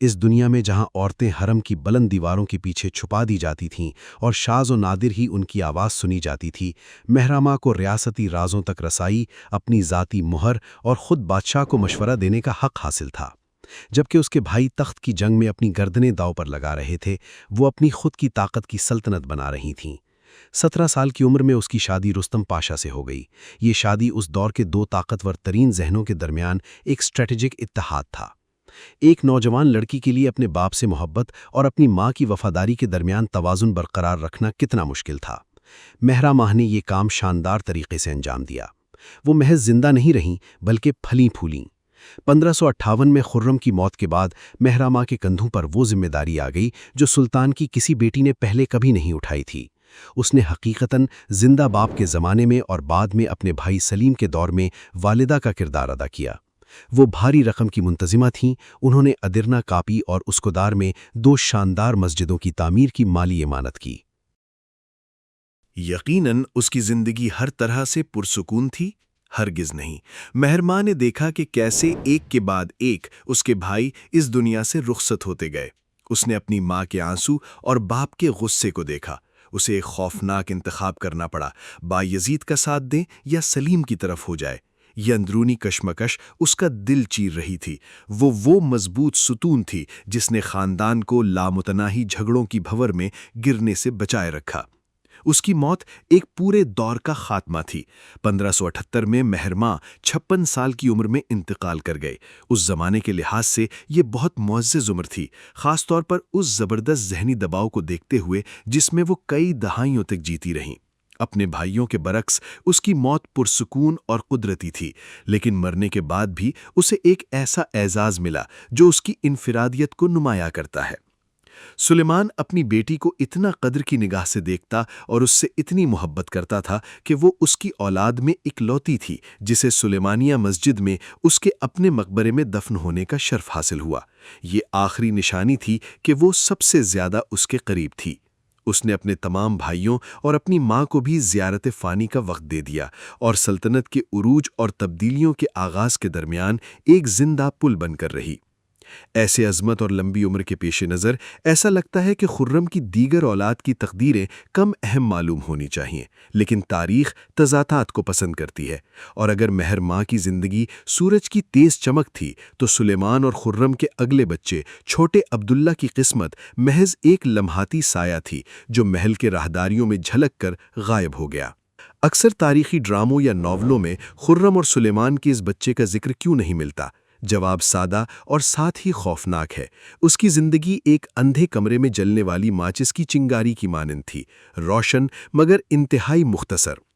اس دنیا میں جہاں عورتیں حرم کی بلند دیواروں کے پیچھے چھپا دی جاتی تھیں اور شاذ و نادر ہی ان کی آواز سنی جاتی تھی، مہراماں کو ریاستی رازوں تک رسائی، اپنی ذاتی مہر اور خود بادشاہ کو مشورہ دینے کا حق حاصل تھا۔ جبکہ اس کے بھائی تخت کی جنگ میں اپنی گردنیں داؤ پر لگا رہے تھے، وہ اپنی خود کی طاقت کی سلطنت بنا رہی تھیں۔ 17 سال کی عمر میں اس کی شادی رستم پاشا سے ہو گئی۔ یہ شادی اس دور کے دو طاقتور ترین ذہنوں کے درمیان ایک اسٹریٹجک اتحاد تھا۔ ایک نوجوان لڑکی کے لیے اپنے باپ سے محبت اور اپنی ماں کی وفاداری کے درمیان توازن برقرار رکھنا کتنا مشکل تھا۔ مہراماں نے یہ کام شاندار طریقے سے انجام دیا۔ وہ محض زندہ نہیں رہیں بلکہ پھلیں پھولیں۔ 1558 میں خرم کی موت کے بعد مہراماں کے کندھوں پر وہ ذمہ داری آ گئی جو سلطان کی کسی بیٹی نے پہلے کبھی نہیں اٹھائی تھی۔ اس نے حقیقتاً زندہ باپ کے زمانے میں اور بعد میں اپنے بھائی سلیم کے دور میں والدہ کا کردار ادا کیا۔ وہ بھاری رقم کی منتظمہ تھیں۔ انہوں نے ادرنا کاپی اور اسکودار میں 2 شاندار مسجدوں کی تعمیر کی مالی امانت کی۔ یقیناً اس کی زندگی ہر طرح سے پرسکون تھی؟ ہرگز نہیں۔ مہرماں نے دیکھا کہ کیسے ایک کے بعد ایک اس کے بھائی اس دنیا سے رخصت ہوتے گئے۔ اس نے اپنی ماں کے آنسو اور باپ کے غصے کو دیکھا۔ اسے ایک خوفناک انتخاب کرنا پڑا، بایزید کا ساتھ دیں یا سلیم کی طرف ہو جائے۔ یہ اندرونی کشمکش اس کا دل چیر رہی تھی۔ وہ مضبوط ستون تھی جس نے خاندان کو لامتناہی جھگڑوں کی بھنور میں گرنے سے بچائے رکھا۔ اس کی موت ایک پورے دور کا خاتمہ تھی۔ 1578 میں مہرماں 56 سال کی عمر میں انتقال کر گئے۔ اس زمانے کے لحاظ سے یہ بہت معزز عمر تھی، خاص طور پر اس زبردست ذہنی دباؤ کو دیکھتے ہوئے جس میں وہ کئی دہائیوں تک جیتی رہیں۔ اپنے بھائیوں کے برعکس اس کی موت پرسکون اور قدرتی تھی، لیکن مرنے کے بعد بھی اسے ایک ایسا اعزاز ملا جو اس کی انفرادیت کو نمایاں کرتا ہے۔ سلیمان اپنی بیٹی کو اتنا قدر کی نگاہ سے دیکھتا اور اس سے اتنی محبت کرتا تھا کہ وہ اس کی اولاد میں اکلوتی تھی جسے سلیمانیہ مسجد میں اس کے اپنے مقبرے میں دفن ہونے کا شرف حاصل ہوا۔ یہ آخری نشانی تھی کہ وہ سب سے زیادہ اس کے قریب تھی۔ اس نے اپنے تمام بھائیوں اور اپنی ماں کو بھی زیارت فانی کا وقت دے دیا اور سلطنت کے عروج اور تبدیلیوں کے آغاز کے درمیان ایک زندہ پل بن کر رہی۔ ایسے عظمت اور لمبی عمر کے پیش نظر ایسا لگتا ہے کہ خرم کی دیگر اولاد کی تقدیریں کم اہم معلوم ہونی چاہیے، لیکن تاریخ تضادات کو پسند کرتی ہے، اور اگر مہرماں کی زندگی سورج کی تیز چمک تھی تو سلیمان اور خرم کے اگلے بچے چھوٹے عبداللہ کی قسمت محض ایک لمحاتی سایہ تھی جو محل کے راہداریوں میں جھلک کر غائب ہو گیا۔ اکثر تاریخی ڈراموں یا ناولوں میں خرم اور سلیمان کے اس بچے کا ذکر کیوں نہیں ملتا؟ جواب سادہ اور ساتھ ہی خوفناک ہے۔ اس کی زندگی ایک اندھے کمرے میں جلنے والی ماچس کی چنگاری کی مانند تھی، روشن مگر انتہائی مختصر۔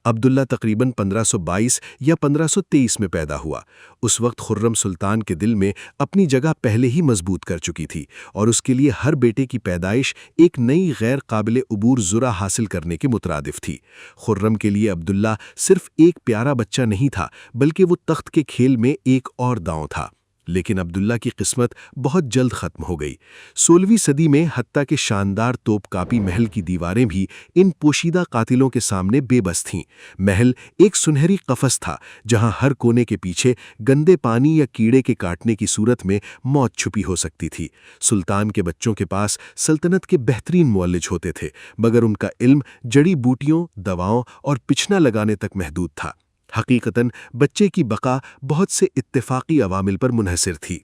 عبداللہ تقریباً 1522 یا 1523 میں پیدا ہوا۔ اس وقت خرم سلطان کے دل میں اپنی جگہ پہلے ہی مضبوط کر چکی تھی اور اس کے لیے ہر بیٹے کی پیدائش ایک نئی غیر قابل عبور ذرا حاصل کرنے کے مترادف تھی۔ خرم کے لیے عبداللہ صرف ایک پیارا بچہ نہیں تھا بلکہ وہ تخت کے کھیل میں ایک اور داؤں تھا۔ لیکن عبداللہ کی قسمت بہت جلد ختم ہو گئی۔ 16ویں صدی میں حتیٰ کہ شاندار توپ کاپی محل کی دیواریں بھی ان پوشیدہ قاتلوں کے سامنے بے بس تھیں۔ محل ایک سنہری قفس تھا جہاں ہر کونے کے پیچھے گندے پانی یا کیڑے کے کاٹنے کی صورت میں موت چھپی ہو سکتی تھی۔ سلطان کے بچوں کے پاس سلطنت کے بہترین معالج ہوتے تھے، مگر ان کا علم جڑی بوٹیوں، دواؤں اور پچھنا لگانے تک محدود تھا۔ حقیقتاً بچے کی بقا بہت سے اتفاقی عوامل پر منحصر تھی۔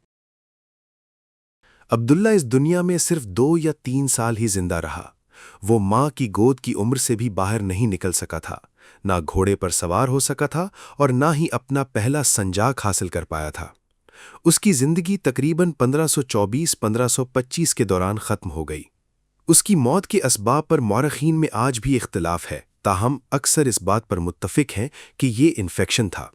عبداللہ اس دنیا میں صرف 2 یا 3 سال ہی زندہ رہا۔ وہ ماں کی گود کی عمر سے بھی باہر نہیں نکل سکا تھا، نہ گھوڑے پر سوار ہو سکا تھا اور نہ ہی اپنا پہلا سنجاق حاصل کر پایا تھا۔ اس کی زندگی تقریباً 1524-1525 کے دوران ختم ہو گئی۔ اس کی موت کے اسباب پر مورخین میں آج بھی اختلاف ہے، تاہم اکثر اس بات پر متفق ہیں کہ یہ انفیکشن تھا۔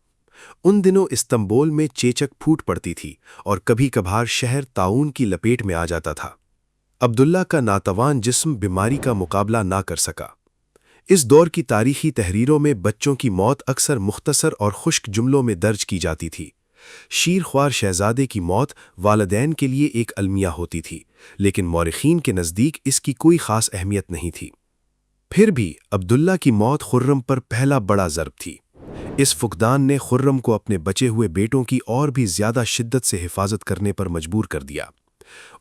ان دنوں استنبول میں چیچک پھوٹ پڑتی تھی اور کبھی کبھار شہر طاعون کی لپیٹ میں آ جاتا تھا۔ عبداللہ کا ناتوان جسم بیماری کا مقابلہ نہ کر سکا۔ اس دور کی تاریخی تحریروں میں بچوں کی موت اکثر مختصر اور خشک جملوں میں درج کی جاتی تھی۔ شیر خوار شہزادے کی موت والدین کے لیے ایک المیہ ہوتی تھی، لیکن مورخین کے نزدیک اس کی کوئی خاص اہمیت نہیں تھی۔ پھر بھی عبداللہ کی موت خرم پر پہلا بڑا ضرب تھی۔ اس فقدان نے خرم کو اپنے بچے ہوئے بیٹوں کی اور بھی زیادہ شدت سے حفاظت کرنے پر مجبور کر دیا۔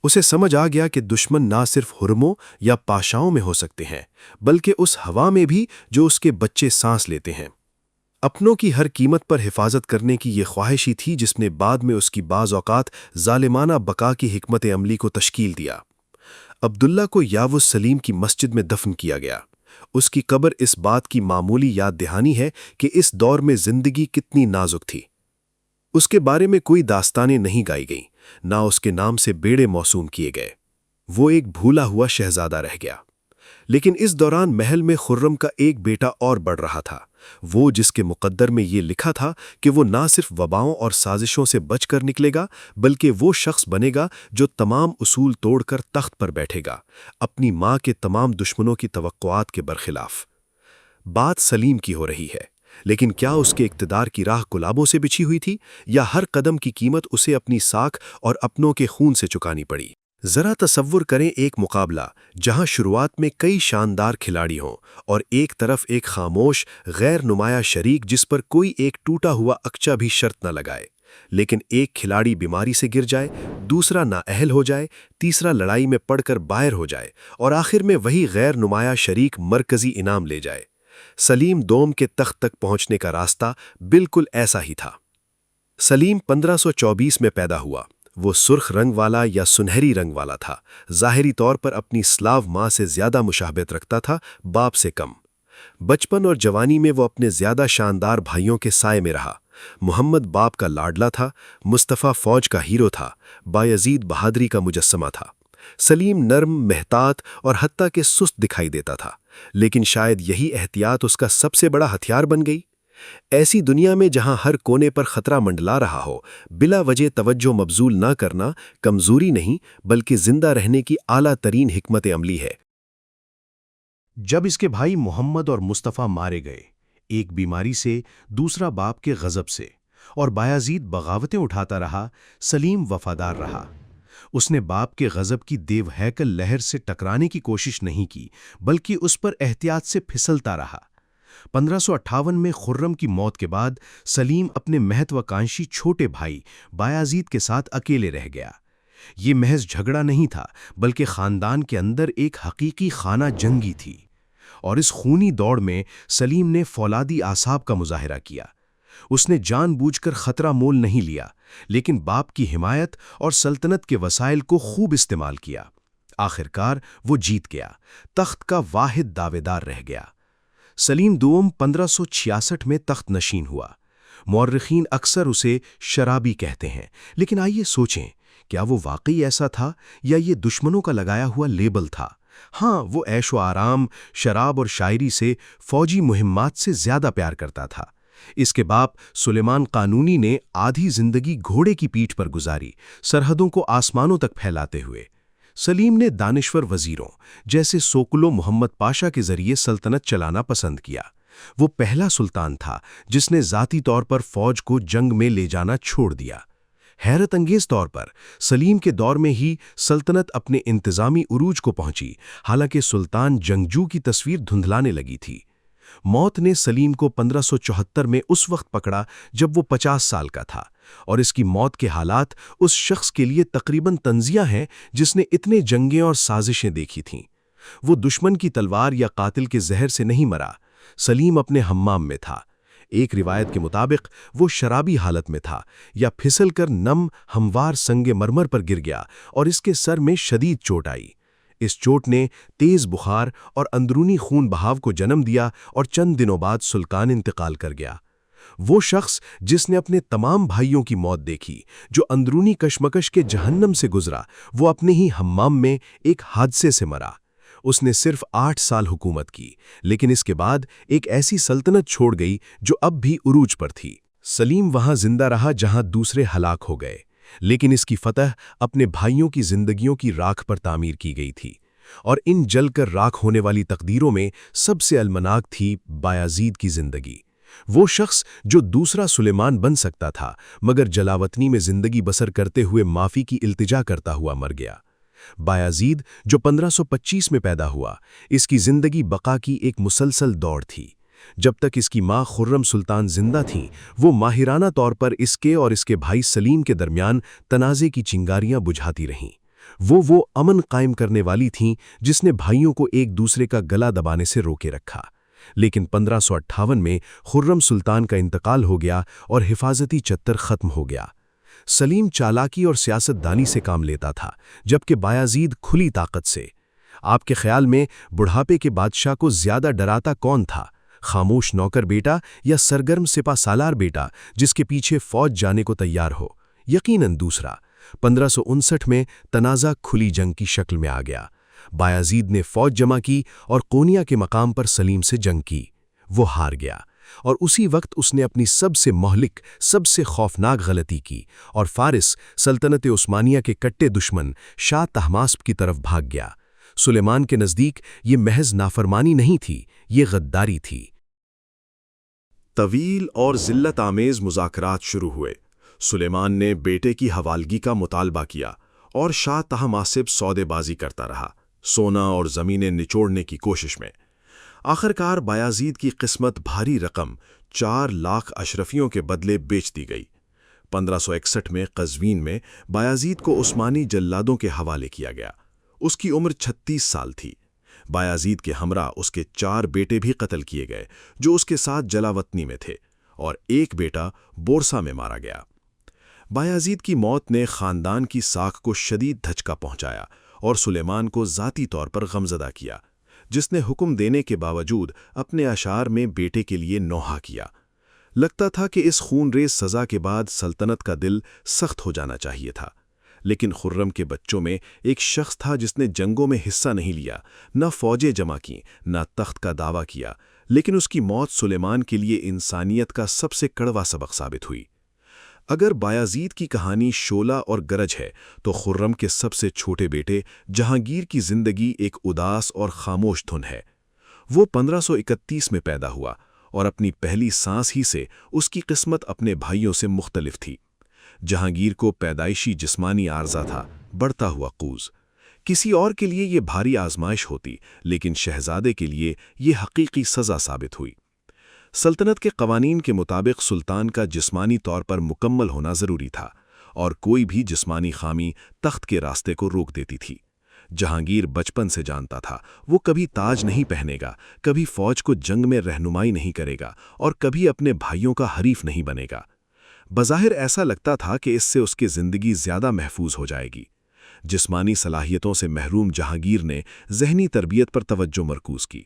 اسے سمجھ آ گیا کہ دشمن نہ صرف حرموں یا پاشاؤں میں ہو سکتے ہیں بلکہ اس ہوا میں بھی جو اس کے بچے سانس لیتے ہیں۔ اپنوں کی ہر قیمت پر حفاظت کرنے کی یہ خواہش ہی تھی جس نے بعد میں اس کی بعض اوقات ظالمانہ بقا کی حکمت عملی کو تشکیل دیا۔ عبداللہ کو یاوز سلیم کی مسجد میں دفن کیا گیا۔ اس کی قبر اس بات کی معمولی یاد دہانی ہے کہ اس دور میں زندگی کتنی نازک تھی۔ اس کے بارے میں کوئی داستانیں نہیں گائی گئیں، نہ اس کے نام سے بیڑے موسوم کیے گئے۔ وہ ایک بھولا ہوا شہزادہ رہ گیا۔ لیکن اس دوران محل میں خرم کا ایک بیٹا اور بڑھ رہا تھا، وہ جس کے مقدر میں یہ لکھا تھا کہ وہ نہ صرف وباؤں اور سازشوں سے بچ کر نکلے گا بلکہ وہ شخص بنے گا جو تمام اصول توڑ کر تخت پر بیٹھے گا، اپنی ماں کے تمام دشمنوں کی توقعات کے برخلاف۔ بات سلیم کی ہو رہی ہے، لیکن کیا اس کے اقتدار کی راہ گلابوں سے بچھی ہوئی تھی یا ہر قدم کی قیمت اسے اپنی ساکھ اور اپنوں کے خون سے چکانی پڑی؟ ذرا تصور کریں ایک مقابلہ جہاں شروعات میں کئی شاندار کھلاڑی ہوں اور ایک طرف ایک خاموش غیر نمایاں شریک جس پر کوئی ایک ٹوٹا ہوا اکچا بھی شرط نہ لگائے، لیکن ایک کھلاڑی بیماری سے گر جائے، دوسرا نااہل ہو جائے، تیسرا لڑائی میں پڑ کر باہر ہو جائے اور آخر میں وہی غیر نمایاں شریک مرکزی انعام لے جائے۔ سلیم دوم کے تخت تک پہنچنے کا راستہ بالکل ایسا ہی تھا۔ سلیم 1524 میں پیدا ہوا۔ وہ سرخ رنگ والا یا سنہری رنگ والا تھا، ظاہری طور پر اپنی سلاو ماں سے زیادہ مشابہت رکھتا تھا، باپ سے کم۔ بچپن اور جوانی میں وہ اپنے زیادہ شاندار بھائیوں کے سائے میں رہا۔ محمد باپ کا لاڈلا تھا، مصطفیٰ فوج کا ہیرو تھا، بایزید بہادری کا مجسمہ تھا۔ سلیم نرم، محتاط اور حتیٰ کہ سست دکھائی دیتا تھا، لیکن شاید یہی احتیاط اس کا سب سے بڑا ہتھیار بن گئی۔ ایسی دنیا میں جہاں ہر کونے پر خطرہ منڈلا رہا ہو، بلا وجہ توجہ مبذول نہ کرنا کمزوری نہیں بلکہ زندہ رہنے کی اعلیٰ ترین حکمت عملی ہے۔ جب اس کے بھائی محمد اور مصطفیٰ مارے گئے، ایک بیماری سے، دوسرا باپ کے غضب سے، اور بایزید بغاوتیں اٹھاتا رہا، سلیم وفادار رہا۔ اس نے باپ کے غضب کی دیو ہیکل لہر سے ٹکرانے کی کوشش نہیں کی بلکہ اس پر احتیاط سے پھسلتا رہا۔ 1558 میں خرم کی موت کے بعد سلیم اپنے مہتواکانشی چھوٹے بھائی بایزید کے ساتھ اکیلے رہ گیا۔ یہ محض جھگڑا نہیں تھا بلکہ خاندان کے اندر ایک حقیقی خانہ جنگی تھی، اور اس خونی دوڑ میں سلیم نے فولادی اعصاب کا مظاہرہ کیا۔ اس نے جان بوجھ کر خطرہ مول نہیں لیا، لیکن باپ کی حمایت اور سلطنت کے وسائل کو خوب استعمال کیا۔ آخرکار وہ جیت گیا، تخت کا واحد دعوے دار رہ گیا۔ سلیم دوم 1566 میں تخت نشین ہوا۔ مورخین اکثر اسے شرابی کہتے ہیں، لیکن آئیے سوچیں، کیا وہ واقعی ایسا تھا یا یہ دشمنوں کا لگایا ہوا لیبل تھا؟ ہاں، وہ عیش و آرام، شراب اور شاعری سے فوجی مہمات سے زیادہ پیار کرتا تھا۔ اس کے باپ سلیمان قانونی نے آدھی زندگی گھوڑے کی پیٹھ پر گزاری، سرحدوں کو آسمانوں تک پھیلاتے ہوئے۔ سلیم نے دانشور وزیروں جیسے سوکلو محمد پاشا کے ذریعے سلطنت چلانا پسند کیا۔ وہ پہلا سلطان تھا جس نے ذاتی طور پر فوج کو جنگ میں لے جانا چھوڑ دیا۔ حیرت انگیز طور پر سلیم کے دور میں ہی سلطنت اپنے انتظامی عروج کو پہنچی، حالانکہ سلطان جنگجو کی تصویر دھندلانے لگی تھی۔ موت نے سلیم کو 1574 میں اس وقت پکڑا جب وہ 50 سال کا تھا، اور اس کی موت کے حالات اس شخص کے لیے تقریباً تنزیہ ہیں جس نے اتنے جنگیں اور سازشیں دیکھی تھیں۔ وہ دشمن کی تلوار یا قاتل کے زہر سے نہیں مرا، سلیم اپنے حمام میں تھا۔ ایک روایت کے مطابق وہ شرابی حالت میں تھا یا پھسل کر نم ہموار سنگ مرمر پر گر گیا اور اس کے سر میں شدید چوٹ آئی۔ اس چوٹ نے تیز بخار اور اندرونی خون بہاو کو جنم دیا اور چند دنوں بعد سلطان انتقال کر گیا۔ وہ شخص جس نے اپنے تمام بھائیوں کی موت دیکھی، جو اندرونی کشمکش کے جہنم سے گزرا، وہ اپنے ہی حمام میں ایک حادثے سے مرا۔ اس نے صرف 8 سال حکومت کی، لیکن اس کے بعد ایک ایسی سلطنت چھوڑ گئی جو اب بھی عروج پر تھی۔ سلیم وہاں زندہ رہا جہاں دوسرے ہلاک ہو گئے، لیکن اس کی فتح اپنے بھائیوں کی زندگیوں کی راکھ پر تعمیر کی گئی تھی، اور ان جل کر راکھ ہونے والی تقدیروں میں سب سے المناک تھی بایزید کی زندگی۔ وہ شخص جو دوسرا سلیمان بن سکتا تھا، مگر جلاوطنی میں زندگی بسر کرتے ہوئے معافی کی التجا کرتا ہوا مر گیا۔ بایزید جو 1525 میں پیدا ہوا، اس کی زندگی بقا کی ایک مسلسل دوڑ تھی۔ جب تک اس کی ماں خرم سلطان زندہ تھیں، وہ ماہرانہ طور پر اس کے اور اس کے بھائی سلیم کے درمیان تنازع کی چنگاریاں بجھاتی رہیں۔ وہ امن قائم کرنے والی تھیں جس نے بھائیوں کو ایک دوسرے کا گلا دبانے سے روکے رکھا۔ لیکن 1558 میں خرم سلطان کا انتقال ہو گیا اور حفاظتی چتر ختم ہو گیا۔ سلیم چالاکی اور سیاست دانی سے کام لیتا تھا، جبکہ بایازید کھلی طاقت سے۔ آپ کے خیال میں بڑھاپے کے بادشاہ کو زیادہ ڈراتا کون تھا؟ خاموش نوکر بیٹا یا سرگرم سپہ سالار بیٹا جس کے پیچھے فوج جانے کو تیار ہو؟ یقیناً دوسرا۔ 1559 میں تنازع کھلی جنگ کی شکل میں آ گیا۔ بایازید نے فوج جمع کی اور قونیا کے مقام پر سلیم سے جنگ کی۔ وہ ہار گیا، اور اسی وقت اس نے اپنی سب سے مہلک، سب سے خوفناک غلطی کی اور فارس سلطنت عثمانیہ کے کٹے دشمن شاہ طہماسپ کی طرف بھاگ گیا۔ سلیمان کے نزدیک یہ محض نافرمانی نہیں تھی، یہ غداری تھی۔ طویل اور ذلت آمیز مذاکرات شروع ہوئے۔ سلیمان نے بیٹے کی حوالگی کا مطالبہ کیا اور شاہ طہماسپ سودے بازی کرتا رہا، سونا اور زمینیں نچوڑنے کی کوشش میں۔ آخرکار بایازید کی قسمت بھاری رقم 4 لاکھ اشرفیوں کے بدلے بیچ دی گئی۔ 1561 میں قزوین میں بایازید کو عثمانی جلادوں کے حوالے کیا گیا۔ اس کی عمر 36 سال تھی۔ بایازید کے ہمراہ اس کے 4 بیٹے بھی قتل کیے گئے جو اس کے ساتھ جلاوطنی میں تھے، اور ایک بیٹا بورسا میں مارا گیا۔ بایازید کی موت نے خاندان کی ساکھ کو شدید دھچکا پہنچایا اور سلیمان کو ذاتی طور پر غمزدہ کیا، جس نے حکم دینے کے باوجود اپنے اشعار میں بیٹے کے لیے نوحہ کیا۔ لگتا تھا کہ اس خون ریز سزا کے بعد سلطنت کا دل سخت ہو جانا چاہیے تھا، لیکن خرم کے بچوں میں ایک شخص تھا جس نے جنگوں میں حصہ نہیں لیا، نہ فوجیں جمع کیں، نہ تخت کا دعویٰ کیا، لیکن اس کی موت سلیمان کے لیے انسانیت کا سب سے کڑوا سبق ثابت ہوئی۔ اگر بایازید کی کہانی شعلہ اور گرج ہے، تو خرم کے سب سے چھوٹے بیٹے جہانگیر کی زندگی ایک اداس اور خاموش دھن ہے۔ وہ 1531 میں پیدا ہوا، اور اپنی پہلی سانس ہی سے اس کی قسمت اپنے بھائیوں سے مختلف تھی۔ جہانگیر کو پیدائشی جسمانی عارضہ تھا، بڑھتا ہوا قوز۔ کسی اور کے لیے یہ بھاری آزمائش ہوتی، لیکن شہزادے کے لیے یہ حقیقی سزا ثابت ہوئی۔ سلطنت کے قوانین کے مطابق سلطان کا جسمانی طور پر مکمل ہونا ضروری تھا، اور کوئی بھی جسمانی خامی تخت کے راستے کو روک دیتی تھی۔ جہانگیر بچپن سے جانتا تھا وہ کبھی تاج نہیں پہنے گا، کبھی فوج کو جنگ میں رہنمائی نہیں کرے گا، اور کبھی اپنے بھائیوں کا حریف نہیں بنے گا۔ بظاہر ایسا لگتا تھا کہ اس سے اس کی زندگی زیادہ محفوظ ہو جائے گی۔ جسمانی صلاحیتوں سے محروم جہانگیر نے ذہنی تربیت پر توجہ مرکوز کی۔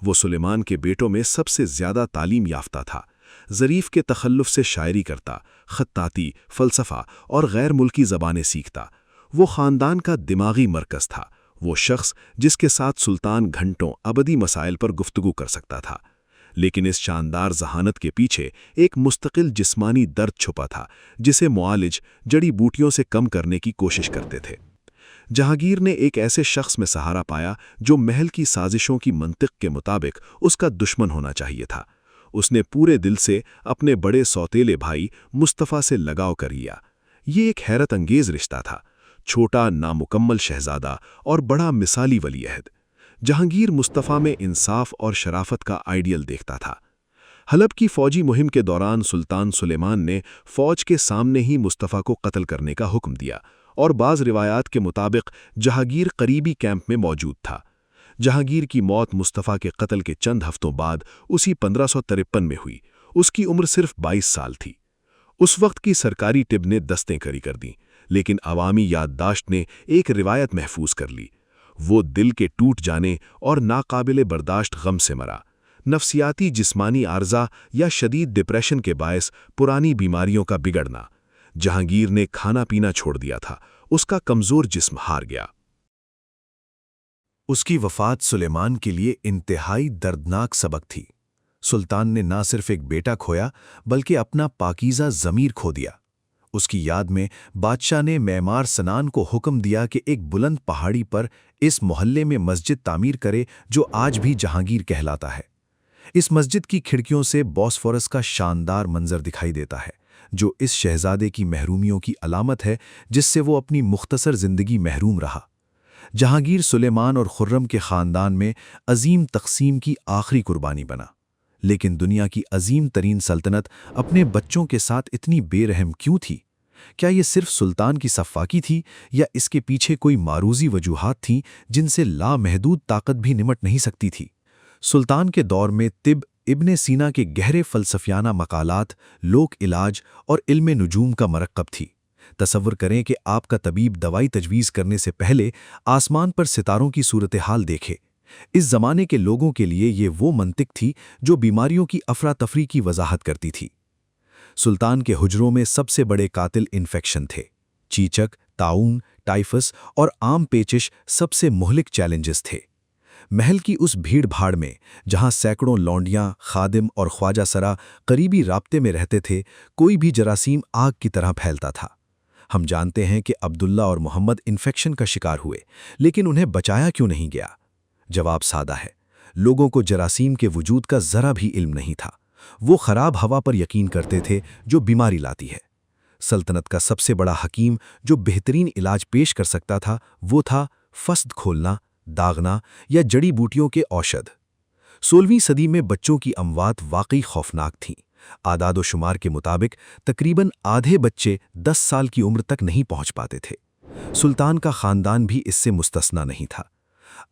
وہ سلیمان کے بیٹوں میں سب سے زیادہ تعلیم یافتہ تھا۔ ظریف کے تخلف سے شاعری کرتا، خطاطی، فلسفہ اور غیر ملکی زبانیں سیکھتا۔ وہ خاندان کا دماغی مرکز تھا، وہ شخص جس کے ساتھ سلطان گھنٹوں ابدی مسائل پر گفتگو کر سکتا تھا۔ لیکن اس شاندار ذہانت کے پیچھے ایک مستقل جسمانی درد چھپا تھا، جسے معالج جڑی بوٹیوں سے کم کرنے کی کوشش کرتے تھے۔ جہانگیر نے ایک ایسے شخص میں سہارا پایا جو محل کی سازشوں کی منطق کے مطابق اس کا دشمن ہونا چاہیے تھا۔ اس نے پورے دل سے اپنے بڑے سوتیلے بھائی مصطفیٰ سے لگاؤ کر لیا۔ یہ ایک حیرت انگیز رشتہ تھا، چھوٹا نامکمل شہزادہ اور بڑا مثالی ولی عہد۔ جہانگیر مصطفیٰ میں انصاف اور شرافت کا آئیڈیل دیکھتا تھا۔ حلب کی فوجی مہم کے دوران سلطان سلیمان نے فوج کے سامنے ہی مصطفیٰ کو قتل کرنے کا حکم دیا، اور بعض روایات کے مطابق جہانگیر قریبی کیمپ میں موجود تھا۔ جہانگیر کی موت مصطفیٰ کے قتل کے چند ہفتوں بعد اسی 1553 میں ہوئی۔ اس کی عمر صرف 22 سال تھی۔ اس وقت کی سرکاری طب نے دستیں کھڑی کر دیں، لیکن عوامی یادداشت نے ایک روایت محفوظ کر لی۔ وہ دل کے ٹوٹ جانے اور ناقابل برداشت غم سے مرا۔ نفسیاتی جسمانی عارضہ یا شدید ڈپریشن کے باعث پرانی بیماریوں کا بگڑنا۔ جہانگیر نے کھانا پینا چھوڑ دیا تھا، اس کا کمزور جسم ہار گیا۔ اس کی وفات سلیمان کے لیے انتہائی دردناک سبق تھی۔ سلطان نے نہ صرف ایک بیٹا کھویا بلکہ اپنا پاکیزہ ضمیر کھو دیا۔ اس کی یاد میں بادشاہ نے معمار سنان کو حکم دیا کہ ایک بلند پہاڑی پر اس محلے میں مسجد تعمیر کرے جو آج بھی جہانگیر کہلاتا ہے۔ اس مسجد کی کھڑکیوں سے بوسفورس کا شاندار منظر دکھائی دیتا ہے، جو اس شہزادے کی محرومیوں کی علامت ہے جس سے وہ اپنی مختصر زندگی محروم رہا۔ جہانگیر سلیمان اور خرم کے خاندان میں عظیم تقسیم کی آخری قربانی بنا، لیکن دنیا کی عظیم ترین سلطنت اپنے بچوں کے ساتھ اتنی بے رحم کیوں تھی؟ کیا یہ صرف سلطان کی سفاکی تھی یا اس کے پیچھے کوئی معروضی وجوہات تھیں جن سے لامحدود طاقت بھی نمٹ نہیں سکتی تھی؟ سلطان کے دور میں طب، ابن سینا کے گہرے فلسفیانہ مقالات، لوک علاج اور علم نجوم کا مرکب تھی۔ تصور کریں کہ آپ کا طبیب دوائی تجویز کرنے سے پہلے آسمان پر ستاروں کی صورتحال دیکھے۔ اس زمانے کے لوگوں کے لیے یہ وہ منطق تھی جو بیماریوں کی افراتفری کی وضاحت کرتی تھی۔ سلطان کے حجروں میں سب سے بڑے قاتل انفیکشن تھے۔ چیچک، طاعون، ٹائفس اور عام پیچش سب سے مہلک چیلنجز تھے۔ محل کی اس بھیڑ بھاڑ میں جہاں سینکڑوں لونڈیاں، خادم اور خواجہ سرا قریبی رابطے میں رہتے تھے، کوئی بھی جراثیم آگ کی طرح پھیلتا تھا۔ ہم جانتے ہیں کہ عبداللہ اور محمد انفیکشن کا شکار ہوئے، لیکن انہیں بچایا کیوں نہیں گیا؟ جواب سادہ ہے، لوگوں کو جراثیم کے وجود کا ذرا بھی علم نہیں تھا۔ وہ خراب ہوا پر یقین کرتے تھے جو بیماری لاتی ہے۔ سلطنت کا سب سے بڑا حکیم جو بہترین علاج پیش کر سکتا تھا وہ تھا فسد کھولنا، داغنا یا جڑی بوٹیوں کے اوشد۔ 16ویں صدی میں بچوں کی اموات واقعی خوفناک تھیں۔ اعداد و شمار کے مطابق تقریباً آدھے بچے 10 سال کی عمر تک نہیں پہنچ پاتے تھے۔ سلطان کا خاندان بھی اس سے مستثنی نہیں تھا۔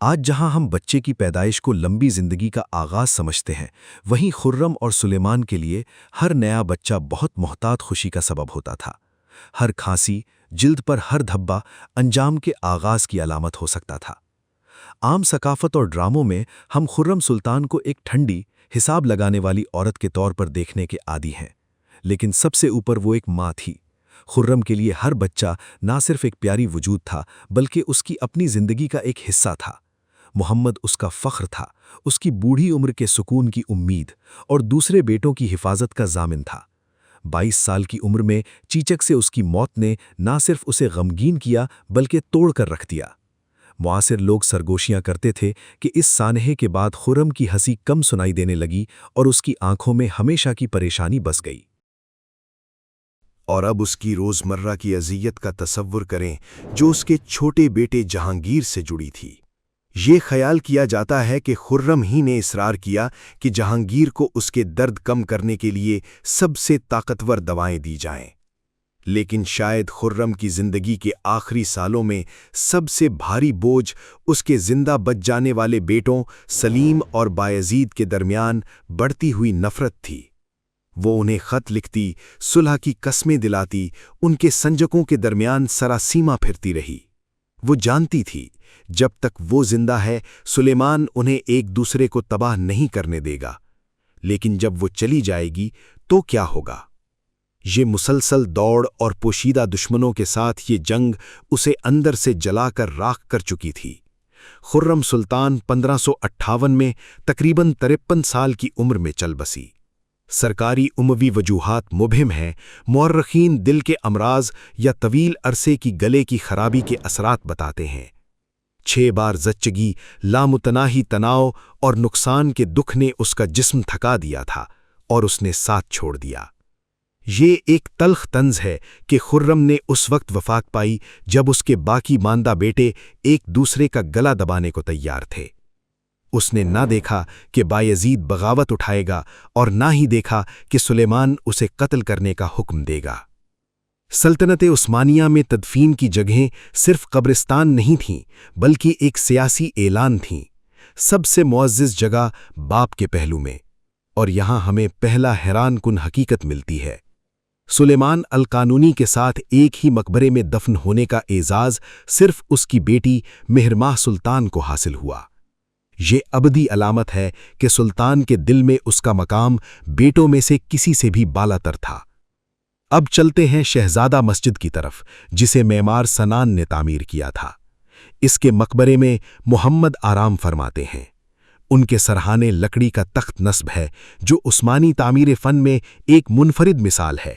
آج جہاں ہم بچے کی پیدائش کو لمبی زندگی کا آغاز سمجھتے ہیں، وہیں خرم اور سلیمان کے لیے ہر نیا بچہ بہت محتاط خوشی کا سبب ہوتا تھا۔ ہر کھانسی، جلد پر ہر دھبا انجام کے آغاز کی علامت ہو سکتا تھا۔ عام ثقافت اور ڈراموں میں ہم خرم سلطان کو ایک ٹھنڈی، حساب لگانے والی عورت کے طور پر دیکھنے کے عادی ہیں، لیکن سب سے اوپر وہ ایک ماں تھی۔ خرم کے لیے ہر بچہ نہ صرف ایک پیاری وجود تھا بلکہ اس کی اپنی زندگی کا ایک حصہ تھا۔ محمد اس کا فخر تھا، اس کی بوڑھی عمر کے سکون کی امید اور دوسرے بیٹوں کی حفاظت کا ضامن تھا۔ 22 سال کی عمر میں چیچک سے اس کی موت نے نہ صرف اسے غمگین کیا بلکہ توڑ کر رکھ دیا۔ معاصر لوگ سرگوشیاں کرتے تھے کہ اس سانحے کے بعد خرم کی ہنسی کم سنائی دینے لگی اور اس کی آنکھوں میں ہمیشہ کی پریشانی بس گئی۔ اور اب اس کی روزمرہ کی اذیت کا تصور کریں جو اس کے چھوٹے بیٹے جہانگیر سے جڑی تھی۔ یہ خیال کیا جاتا ہے کہ خرم ہی نے اصرار کیا کہ جہانگیر کو اس کے درد کم کرنے کے لیے سب سے طاقتور دوائیں دی جائیں، لیکن شاید خرم کی زندگی کے آخری سالوں میں سب سے بھاری بوجھ اس کے زندہ بچ جانے والے بیٹوں سلیم اور بایزید کے درمیان بڑھتی ہوئی نفرت تھی۔ وہ انہیں خط لکھتی، صلح کی قسمیں دلاتی، ان کے سنجکوں کے درمیان سراسیمہ پھرتی رہی۔ وہ جانتی تھی جب تک وہ زندہ ہے سلیمان انہیں ایک دوسرے کو تباہ نہیں کرنے دے گا، لیکن جب وہ چلی جائے گی تو کیا ہوگا؟ یہ مسلسل دوڑ اور پوشیدہ دشمنوں کے ساتھ یہ جنگ اسے اندر سے جلا کر راکھ کر چکی تھی۔ خرم سلطان 1558 میں تقریباً 53 سال کی عمر میں چل بسی۔ سرکاری اموی وجوہات مبہم ہیں، مورخین دل کے امراض یا طویل عرصے کی گلے کی خرابی کے اثرات بتاتے ہیں۔ 6 بار زچگی، لامتناہی تناؤ اور نقصان کے دکھ نے اس کا جسم تھکا دیا تھا اور اس نے ساتھ چھوڑ دیا۔ یہ ایک تلخ طنز ہے کہ خرم نے اس وقت وفاق پائی جب اس کے باقی ماندہ بیٹے ایک دوسرے کا گلا دبانے کو تیار تھے۔ اس نے نہ دیکھا کہ بایزید بغاوت اٹھائے گا اور نہ ہی دیکھا کہ سلیمان اسے قتل کرنے کا حکم دے گا۔ سلطنت عثمانیہ میں تدفین کی جگہیں صرف قبرستان نہیں تھیں بلکہ ایک سیاسی اعلان تھیں۔ سب سے معزز جگہ باپ کے پہلو میں، اور یہاں ہمیں پہلا حیران کن حقیقت ملتی ہے۔ سلیمان القانونی کے ساتھ ایک ہی مقبرے میں دفن ہونے کا اعزاز صرف اس کی بیٹی مہرماہ سلطان کو حاصل ہوا۔ یہ ابدی علامت ہے کہ سلطان کے دل میں اس کا مقام بیٹوں میں سے کسی سے بھی بالا تر تھا۔ اب چلتے ہیں شہزادہ مسجد کی طرف جسے معمار سنان نے تعمیر کیا تھا۔ اس کے مقبرے میں محمد آرام فرماتے ہیں۔ ان کے سرہانے لکڑی کا تخت نصب ہے جو عثمانی تعمیر فن میں ایک منفرد مثال ہے۔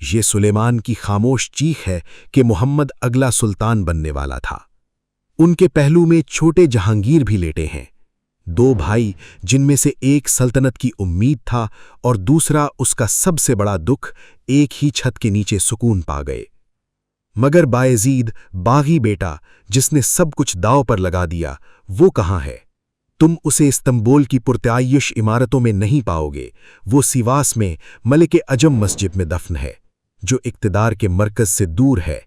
یہ سلیمان کی خاموش چیخ ہے کہ محمد اگلا سلطان بننے والا تھا۔ ان کے پہلو میں چھوٹے جہانگیر بھی لیٹے ہیں، 2 بھائی جن میں سے ایک سلطنت کی امید تھا اور دوسرا اس کا سب سے بڑا دکھ، ایک ہی چھت کے نیچے سکون پا گئے۔ مگر بایزید، باغی بیٹا جس نے سب کچھ داؤ پر لگا دیا، وہ کہاں ہے؟ تم اسے استنبول کی پرتعیش عمارتوں میں نہیں پاؤ گے، وہ سیواس میں ملک عجم مسجد میں دفن ہے۔ جو اقتدار کے مرکز سے دور ہے،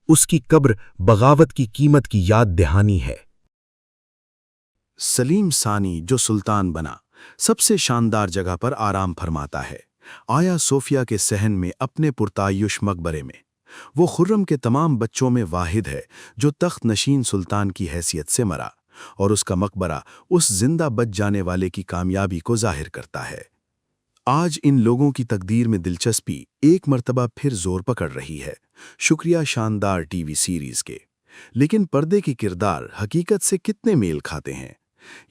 اس کی قبر بغاوت کی قیمت کی یاد دہانی ہے۔ سلیم ثانی جو سلطان بنا، سب سے شاندار جگہ پر آرام فرماتا ہے، آیا صوفیہ کے صحن میں اپنے پرتعیش مقبرے میں۔ وہ خرم کے تمام بچوں میں واحد ہے جو تخت نشین سلطان کی حیثیت سے مرا، اور اس کا مقبرہ اس زندہ بچ جانے والے کی کامیابی کو ظاہر کرتا ہے۔ آج ان لوگوں کی تقدیر میں دلچسپی ایک مرتبہ پھر زور پکڑ رہی ہے، شکریہ شاندار ٹی وی سیریز کے۔ لیکن پردے کے کردار حقیقت سے کتنے میل کھاتے ہیں؟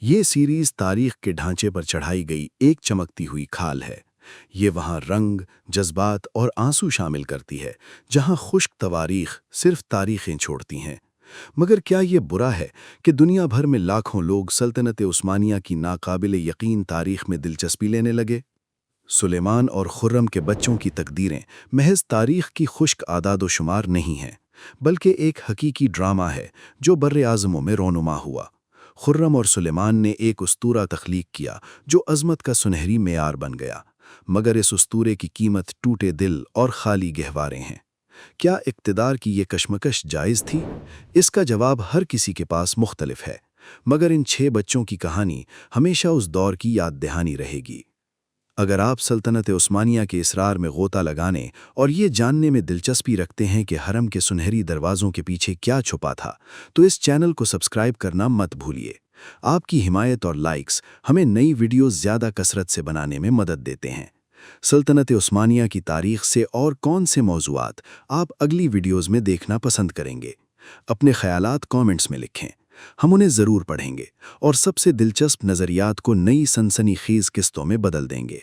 یہ سیریز تاریخ کے ڈھانچے پر چڑھائی گئی ایک چمکتی ہوئی کھال ہے۔ یہ وہاں رنگ، جذبات اور آنسو شامل کرتی ہے جہاں خشک تواریخ صرف تاریخیں چھوڑتی ہیں۔ مگر کیا یہ برا ہے کہ دنیا بھر میں لاکھوں لوگ سلطنت عثمانیہ کی ناقابل یقین تاریخ میں دلچسپی لینے لگے؟ سلیمان اور خرم کے بچوں کی تقدیریں محض تاریخ کی خشک اعداد و شمار نہیں ہیں، بلکہ ایک حقیقی ڈرامہ ہے جو براعظموں میں رونما ہوا۔ خرم اور سلیمان نے ایک اسطورہ تخلیق کیا جو عظمت کا سنہری معیار بن گیا، مگر اس اسطورے کی قیمت ٹوٹے دل اور خالی گہوارے ہیں۔ کیا اقتدار کی یہ کشمکش جائز تھی؟ اس کا جواب ہر کسی کے پاس مختلف ہے، مگر ان 6 بچوں کی کہانی ہمیشہ اس دور کی یاد دہانی رہے گی۔ اگر آپ سلطنت عثمانیہ کے اسرار میں غوطہ لگانے اور یہ جاننے میں دلچسپی رکھتے ہیں کہ حرم کے سنہری دروازوں کے پیچھے کیا چھپا تھا، تو اس چینل کو سبسکرائب کرنا مت بھولیے۔ آپ کی حمایت اور لائکس ہمیں نئی ویڈیوز زیادہ کثرت سے بنانے میں مدد دیتے ہیں۔ سلطنت عثمانیہ کی تاریخ سے اور کون سے موضوعات آپ اگلی ویڈیوز میں دیکھنا پسند کریں گے؟ اپنے خیالات کامنٹس میں لکھیں، ہم انہیں ضرور پڑھیں گے اور سب سے دلچسپ نظریات کو نئی سنسنی خیز قسطوں میں بدل دیں گے۔